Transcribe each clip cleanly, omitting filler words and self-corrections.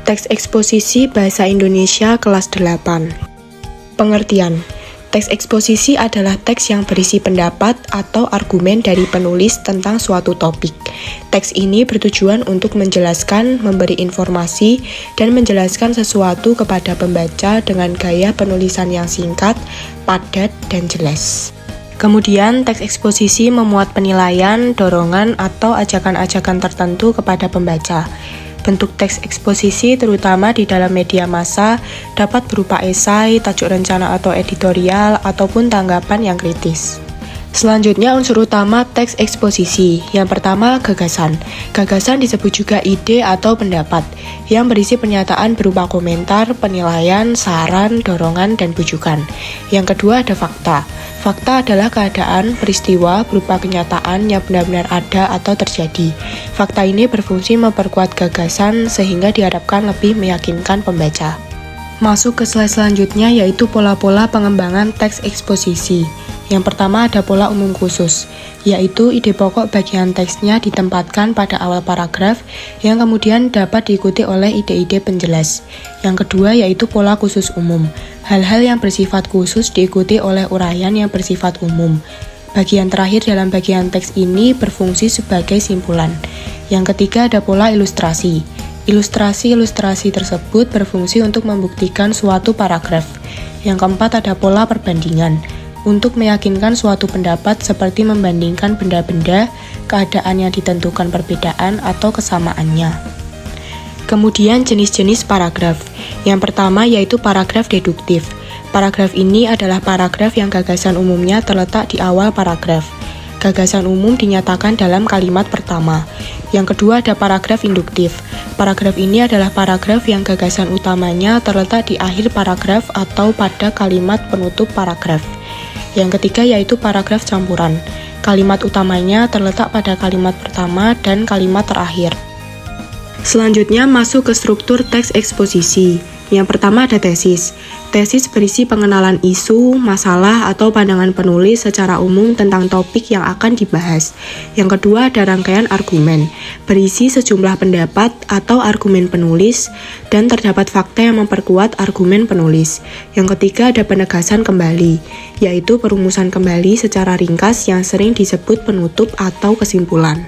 Teks eksposisi Bahasa Indonesia kelas 8. Pengertian. Teks eksposisi adalah teks yang berisi pendapat atau argumen dari penulis tentang suatu topik. Teks ini bertujuan untuk menjelaskan, memberi informasi, dan menjelaskan sesuatu kepada pembaca dengan gaya penulisan yang singkat, padat, dan jelas. Kemudian, teks eksposisi memuat penilaian, dorongan, atau ajakan-ajakan tertentu kepada pembaca. Bentuk teks eksposisi terutama di dalam media massa dapat berupa esai, tajuk rencana atau editorial, ataupun tanggapan yang kritis. Selanjutnya unsur utama teks eksposisi. Yang pertama, gagasan. Gagasan disebut juga ide atau pendapat, yang berisi pernyataan berupa komentar, penilaian, saran, dorongan, dan bujukan. Yang kedua ada fakta. Fakta adalah keadaan, peristiwa, berupa kenyataan yang benar-benar ada atau terjadi. Fakta ini berfungsi memperkuat gagasan sehingga diharapkan lebih meyakinkan pembaca. Masuk ke slide selanjutnya yaitu pola-pola pengembangan teks eksposisi. Yang pertama ada pola umum khusus, yaitu ide pokok bagian teksnya ditempatkan pada awal paragraf yang kemudian dapat diikuti oleh ide-ide penjelas. Yang kedua yaitu pola khusus umum. Hal-hal yang bersifat khusus diikuti oleh uraian yang bersifat umum. Bagian terakhir dalam bagian teks ini berfungsi sebagai simpulan. Yang ketiga ada pola ilustrasi. Ilustrasi-ilustrasi tersebut berfungsi untuk membuktikan suatu paragraf. Yang keempat ada pola perbandingan. Untuk meyakinkan suatu pendapat seperti membandingkan benda-benda, keadaan yang ditentukan perbedaan atau kesamaannya. Kemudian jenis-jenis paragraf. Yang pertama yaitu paragraf deduktif. Paragraf ini adalah paragraf yang gagasan umumnya terletak di awal paragraf. Gagasan umum dinyatakan dalam kalimat pertama. Yang kedua ada paragraf induktif. Paragraf ini adalah paragraf yang gagasan utamanya terletak di akhir paragraf atau pada kalimat penutup paragraf. Yang ketiga yaitu paragraf campuran. Kalimat utamanya terletak pada kalimat pertama dan kalimat terakhir. Selanjutnya masuk ke struktur teks eksposisi. Yang pertama ada tesis. Tesis berisi pengenalan isu, masalah, atau pandangan penulis secara umum tentang topik yang akan dibahas. Yang kedua ada rangkaian argumen, berisi sejumlah pendapat atau argumen penulis, dan terdapat fakta yang memperkuat argumen penulis. Yang ketiga ada penegasan kembali, yaitu perumusan kembali secara ringkas yang sering disebut penutup atau kesimpulan.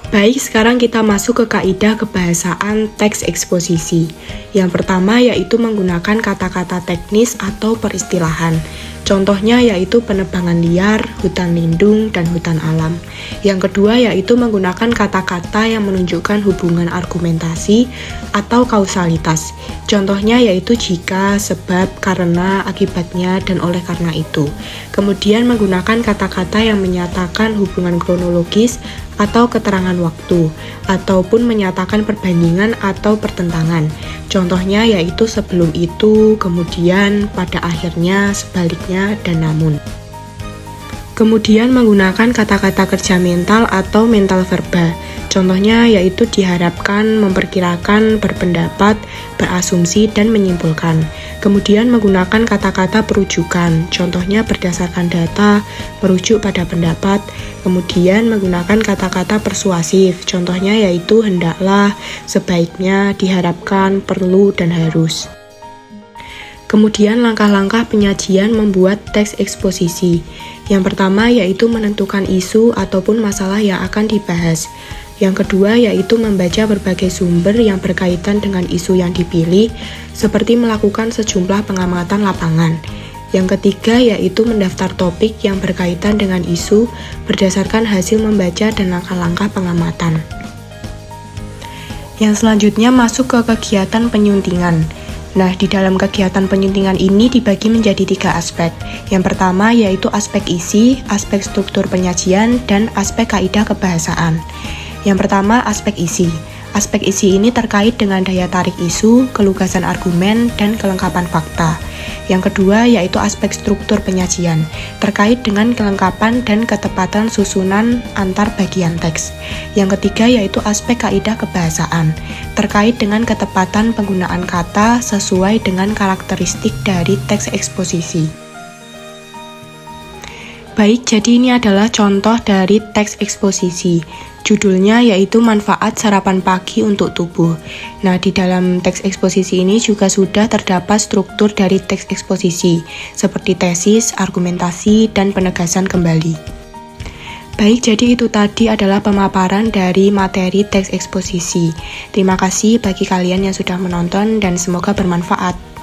Baik, sekarang kita masuk ke kaidah kebahasaan teks eksposisi. Yang pertama yaitu menggunakan kata-kata teknis atau peristilahan. Contohnya yaitu penebangan liar, hutan lindung, dan hutan alam. Yang kedua yaitu menggunakan kata-kata yang menunjukkan hubungan argumentasi atau kausalitas. Contohnya yaitu jika, sebab, karena, akibatnya, dan oleh karena itu. Kemudian menggunakan kata-kata yang menyatakan hubungan kronologis atau keterangan waktu, ataupun menyatakan perbandingan atau pertentangan. Contohnya yaitu sebelum itu, kemudian, pada akhirnya, sebaliknya, dan namun. Kemudian menggunakan kata-kata kerja mental atau mental verba. Contohnya yaitu diharapkan, memperkirakan, berpendapat, berasumsi, dan menyimpulkan. Kemudian menggunakan kata-kata perujukan. Contohnya berdasarkan data, merujuk pada pendapat. Kemudian menggunakan kata-kata persuasif. Contohnya yaitu hendaklah, sebaiknya, diharapkan, perlu, dan harus. Kemudian langkah-langkah penyajian membuat teks eksposisi. Yang pertama yaitu menentukan isu ataupun masalah yang akan dibahas. Yang kedua yaitu membaca berbagai sumber yang berkaitan dengan isu yang dipilih, seperti melakukan sejumlah pengamatan lapangan. Yang ketiga yaitu mendaftar topik yang berkaitan dengan isu berdasarkan hasil membaca dan langkah-langkah pengamatan. Yang selanjutnya masuk ke kegiatan penyuntingan. Nah, di dalam kegiatan penyuntingan ini dibagi menjadi 3 aspek. Yang pertama yaitu aspek isi, aspek struktur penyajian, dan aspek kaidah kebahasaan. Yang pertama, aspek isi. Aspek isi ini terkait dengan daya tarik isu, kelugasan argumen, dan kelengkapan fakta. Yang kedua yaitu aspek struktur penyajian, terkait dengan kelengkapan dan ketepatan susunan antar bagian teks. Yang ketiga yaitu aspek kaidah kebahasaan, terkait dengan ketepatan penggunaan kata sesuai dengan karakteristik dari teks eksposisi. Baik, jadi ini adalah contoh dari teks eksposisi. Judulnya yaitu Manfaat Sarapan Pagi untuk Tubuh. Nah, di dalam teks eksposisi ini juga sudah terdapat struktur dari teks eksposisi, seperti tesis, argumentasi, dan penegasan kembali. Baik, jadi itu tadi adalah pemaparan dari materi teks eksposisi. Terima kasih bagi kalian yang sudah menonton dan semoga bermanfaat.